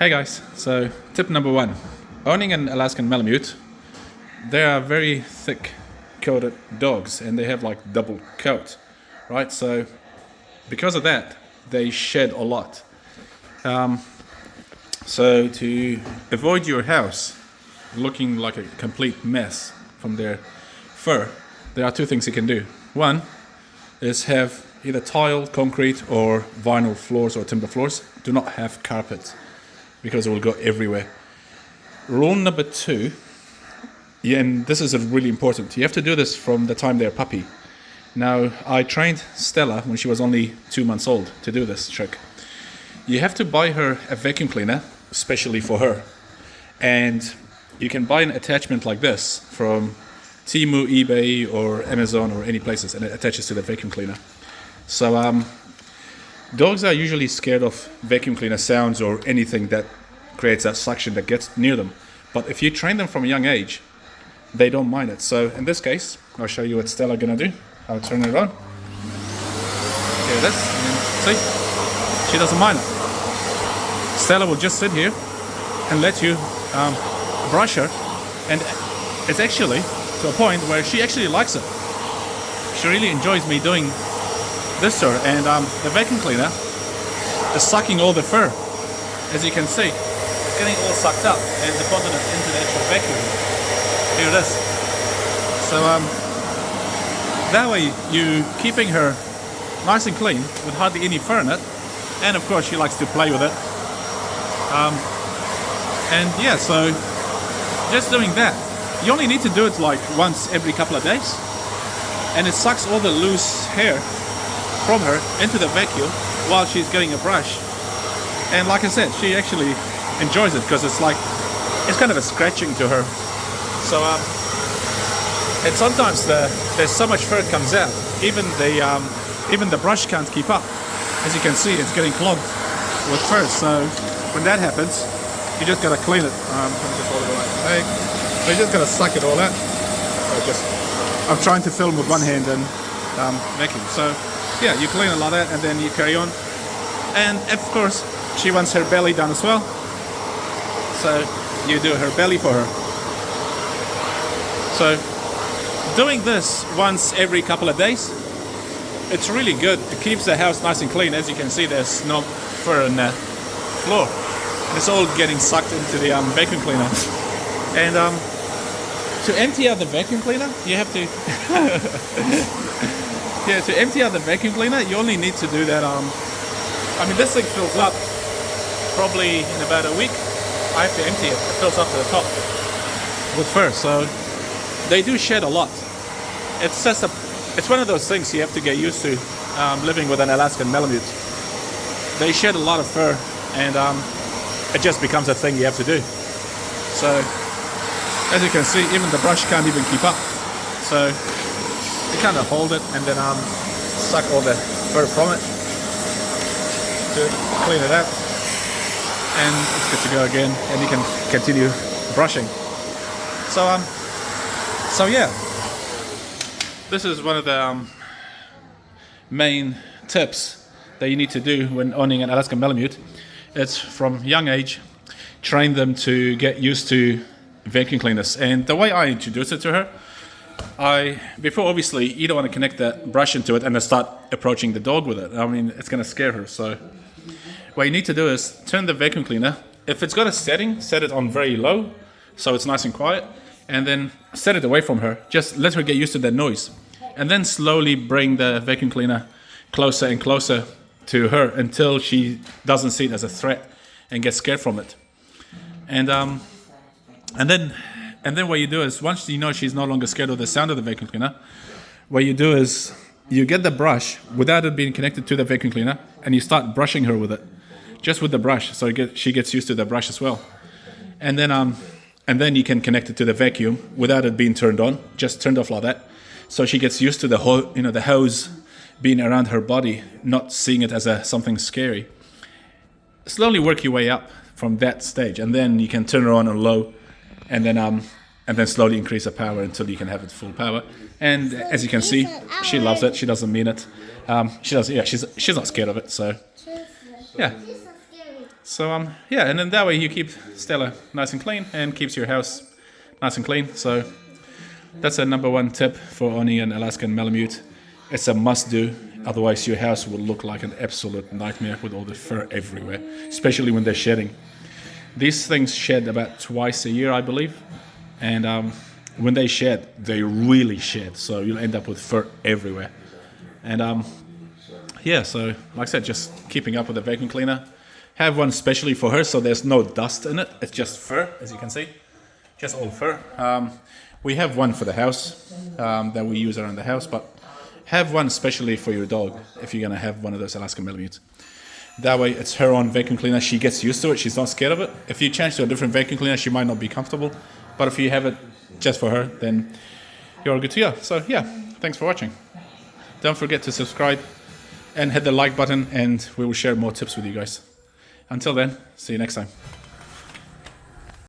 Hey guys, so tip number one, owning an Alaskan Malamute, they are very thick coated dogs and they have like double coat, right? So because of that, they shed a lot. So to avoid your house looking like a complete mess from their fur, there are two things you can do. One is have either tile, concrete or vinyl floors or timber floors. Do not have carpet because it will go everywhere. Rule number two, and this is really important, you have to do this from the time they're a puppy. Now, I trained Stella when she was only 2 months old to do this trick. You have to buy her a vacuum cleaner, especially for her. And you can buy an attachment like this from Temu, eBay, or Amazon, or any places, and it attaches to the vacuum cleaner. So, dogs are usually scared of vacuum cleaner sounds or anything that creates that suction that gets near them. But if you train them from a young age, they don't mind it. So in this case, I'll show you what Stella gonna do. I'll turn it on. Here it is. See? She doesn't mind it. Stella will just sit here and let you brush her. And it's actually to a point where she actually likes it. She really enjoys me doing this to her, and the vacuum cleaner is sucking all the fur. As you can see, it's getting all sucked up and deposited into the actual vacuum. Here it is. So that way you keeping her nice and clean with hardly any fur in it, and of course she likes to play with it. And yeah, so just doing that. You only need to do it like once every couple of days, and it sucks all the loose hair from her into the vacuum while she's getting a brush. And like I said, she actually enjoys it because it's kind of a scratching to her. So and sometimes there's so much fur it comes out, even the brush can't keep up. As you can see, it's getting clogged with fur. So when that happens, you just gotta clean it. So you just gotta suck it all out. I'm trying to film with one hand and vacuum. So yeah, you clean a lot of that and then you carry on. And of course, she wants her belly done as well. So you do her belly for her. So doing this once every couple of days, it's really good. It keeps the house nice and clean. As you can see, there's no fur on the floor. It's all getting sucked into the vacuum cleaner. And to empty out the vacuum cleaner, you have to... Yeah, to empty out the vacuum cleaner, you only need to do that. I mean, this thing fills up probably in about a week. I have to empty it. It fills up to the top with fur. So they do shed a lot. It's one of those things you have to get used to living with an Alaskan Malamute. They shed a lot of fur, and it just becomes a thing you have to do. So as you can see, even the brush can't even keep up. So you kind of hold it and then suck all the fur from it to clean it out, and it's good to go again, and you can continue brushing. So yeah, this is one of the main tips that you need to do when owning an Alaskan Malamute. It's from young age, train them to get used to vacuum cleaners. And the way I introduce it to her, before obviously you don't want to connect that brush into it and then start approaching the dog with it. I mean, it's going to scare her. So what you need to do is turn the vacuum cleaner. If it's got a setting, set it on very low so it's nice and quiet, and then set it away from her. Just let her get used to that noise, and then slowly bring the vacuum cleaner closer and closer to her until she doesn't see it as a threat and gets scared from it. And then what you do is, once you know she's no longer scared of the sound of the vacuum cleaner, what you do is you get the brush without it being connected to the vacuum cleaner, and you start brushing her with it, just with the brush, so she gets used to the brush as well. And then you can connect it to the vacuum without it being turned on, just turned off like that, so she gets used to the hose being around her body, not seeing it as something scary. Slowly work your way up from that stage, and then you can turn her on low, and then slowly increase the power until you can have it full power. And as you can see, she loves it. She doesn't mean it. She's not scared of it. So yeah. So yeah, and then that way you keep Stella nice and clean and keeps your house nice and clean. So that's a number one tip for owning an Alaskan Malamute. It's a must do, otherwise your house will look like an absolute nightmare with all the fur everywhere, especially when they're shedding. These things shed about twice a year, I believe, and when they shed, they really shed, so you'll end up with fur everywhere. And yeah, so like I said, just keeping up with the vacuum cleaner. Have one specially for her, so there's no dust in it. It's just fur, as you can see, just all fur. We have one for the house that we use around the house, but have one specially for your dog if you're gonna have one of those Alaskan Malamutes. That way, it's her own vacuum cleaner. She gets used to it. She's not scared of it. If you change to a different vacuum cleaner, she might not be comfortable. But if you have it just for her, then you're all good to go. So yeah, thanks for watching. Don't forget to subscribe and hit the like button, and we will share more tips with you guys. Until then, see you next time.